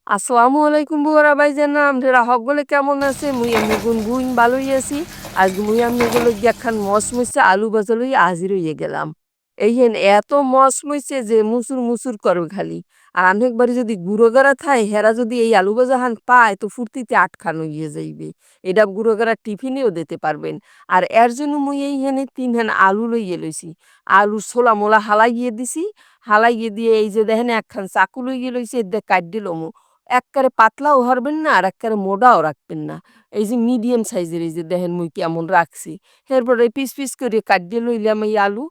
আসসালামু আলাইকুম বুয়ারা ভাইজান আমরা সকলে কেমন আছে মুই এমনি গুনগুন ভালোই আছি আজ মুই এমনি গুলো একখান মসমসে আলু ভাজা লই হাজির হয়ে গেলাম এই হেন এত মসমসে যে মুসুর মুসুর করবে খালি আর আমি একবারে যদি গুঁড়ো গড়া থাই হেরা যদি এই আলু ভাজা হান পায় তো ফুর্তিতে আটখান হইয়ে যাইবে এটা গুঁড়ো গড়া টিফিনেও দিতে পারবেন আর এর জন্য মুই এই হেনে ৩ আলু লইয়ে লইছি আলুর ছোলা মোলা হালাইয়ে দিছি হালাইয়ে দিয়ে এই যে দেখেন একখান চাকু লইয়ে লইছি এর দিয়ে কাট দিলাম একবারে পাতলাও হরবেন না আর একবারে মোটাও রাখবেন না এই যে মিডিয়াম সাইজের এই যে দেখেন মুই কেমন রাখছি এরপরে পিস পিস করে কাটিয়ে লইলাম এই আলু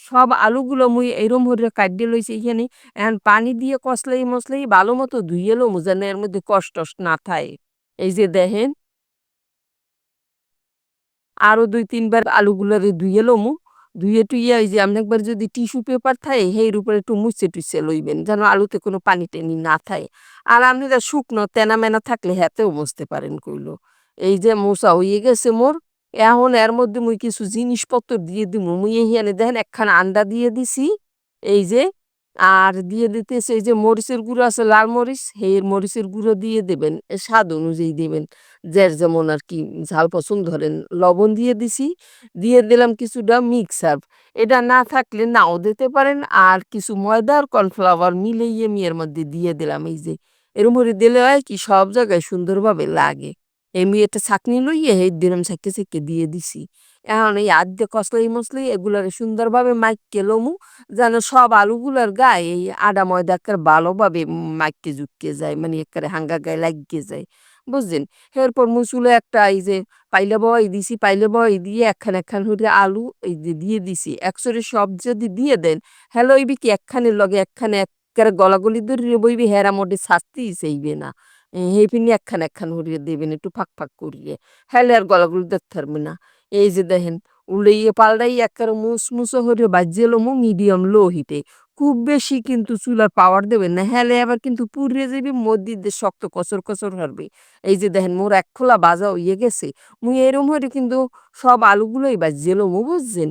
সব আলুগুলো মুই এইরম করে কাটিয়ে লইছি এখানে এখন পানি দিয়ে কষলাই মশলাই ভালো মতো ধুয়ে লমু যেন এর মধ্যে কষ্ট না থাকে এই যে দেখেন আরো ২-৩ বার আলুগুলারে ধুইয়ে লমু। ধুয়ে টুইয়া এই যে আপনি একবার যদি টিস্যু পেপার থাকে হের উপরে একটু মুছে-টুছে লইবেন। যেন আলুতে কোনো পানি-টানি না থাকে। আর আপনি যা শুকনো তেনা-মেনা থাকলে হেতেও মুছতে পারেন কইলো। এই যে মোছা হইয়ে গেছে মোর। এখন এর মধ্যে মুই কিছু জিনিসপত্র দিয়ে দিমু। মুই এইখানে দেখেন একখানা আন্ডা দিয়ে দিছি। এই যে আর দিয়ে দিতেছি এই যে মরিচের গুঁড়ো আছে লাল মরিচ, সেই মরিচের গুঁড়ো দিয়ে দেবেন। স্বাদ অনুযায়ী দিবেন। যার যেমন আরকি ঝাল পছন্দ ধরেন। লবণ দিয়ে দিছি, দিয়ে দিলাম কিছুটা মিক্সার। এটা না থাকলে নাও দিতে পারেন। আর কিছু ময়দা আর কর্নফ্লাওয়ার মিলাইয়ে আমি এর মধ্যে দিয়ে দিলাম এই যে। এরম করে দিলে হয় কি সব জায়গায় সুন্দরভাবে লাগে। এমনি একটা ছাঁকনি লইয়ে এই দিলাম ছাঁকে, ছাঁকে দিয়ে দিছি। এখন এই আদ্যে কসলাই-মসলাই এগুলারে সুন্দরভাবে মাইখকে লমু যেন সব আলুগুলার গায়ে এই আডা ময়দা এক্কারে ভালোভাবে মাইখকে জুটকে যায়। মানে এক্কারে হাঙ্গার গায়ে লাগিয়ে যায়। বুঝছেন? এরপর মুই চুলায় একটা এই যে পাইলা বহাই দিছি, পাইলা বহাই দিয়ে একখান, একখান হইরা আলু এই যে দিয়ে দিছি। একসরে সব যদি দিয়ে দেন, হেলে হইবে কি একখানের লগে একখান এক্কারে গলাগলি ধরিয়া বইবে হেরা মোটে ছাড়তেই চাইবে না। হেইপিনে একখান, একখান হরিয়ে দিবেন একটু ফাঁক, ফাঁক করিয়ে। হেলে আর গলাগলি ধরতে পারবে না। এই যে দেখেন উল্টাইয়ে পাল্টাইয়ে এক্কারে মুসমুসো হইরে ভাইজ্যে লমু মিডিয়াম লো হিটে। খুব বেশি কিন্তু চুলার পাওয়ার দেবেন না। হেলে আবার কিন্তু পুড়িয়ে যাইবে মধ্যে দিয়ে শক্ত কচর, কচর হরবে। এই যে দেখেন মোর এক খোলা ভাজা হইয়ে গেছে। মুই এরম হইরে কিন্তু সব আলুগুলোই ভাইজ্যে লমু বুঝছেন?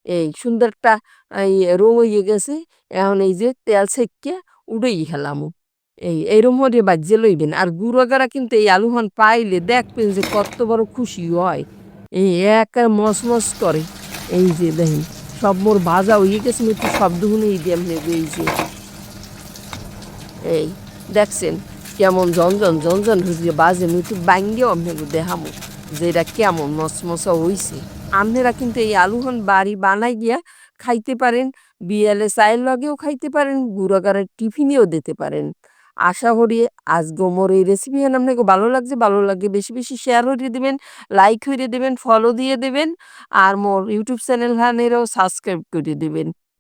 এই সুন্দর একটা এই রং হইয়ে গেছে। এখন এই যে তেল ছাইক্কা উড়াই হেলামু। এইরম হইরে ভাইজ্যে লইবেন। আর গুঁড়া কিন্তু এই আলুহন পাইলে দেখবেন যে কত বড় খুশি হয়। এই একেবারে মচমচ করে। এই যে দেখেন সব মোর ভাজা হইয়ে গেছে আমি একটু শব্দ শুনেই দিই আপনাকে এই যে এই দেখছেন কেমন ঝনঝন ঝনঝন হইছে বাজে আমি একটু বাইঙ্গেও আপনাকে দেখামু যে এটা কেমন মচমচা হইছে। আপনারা কিন্তু এই আলুহন বাড়ি বানাই গিয়া খাইতে পারেন, বিয়ালে চায়ের লগেও খাইতে পারেন, গুঁড়াগাড়ার টিফিনেও দিতে পারেন। আশা করি আজকে মোর এই রেসিপি হেন আপনাকে ভালো লাগছে, ভালো লাগলে বেশি, বেশি শেয়ার হইরে দিবেন, লাইক হইরে দিবেন, ফলো দিয়ে দিবেন। আর মোর ইউটিউব চ্যানেল হানেরও সাবস্ক্রাইব করে দিবেন।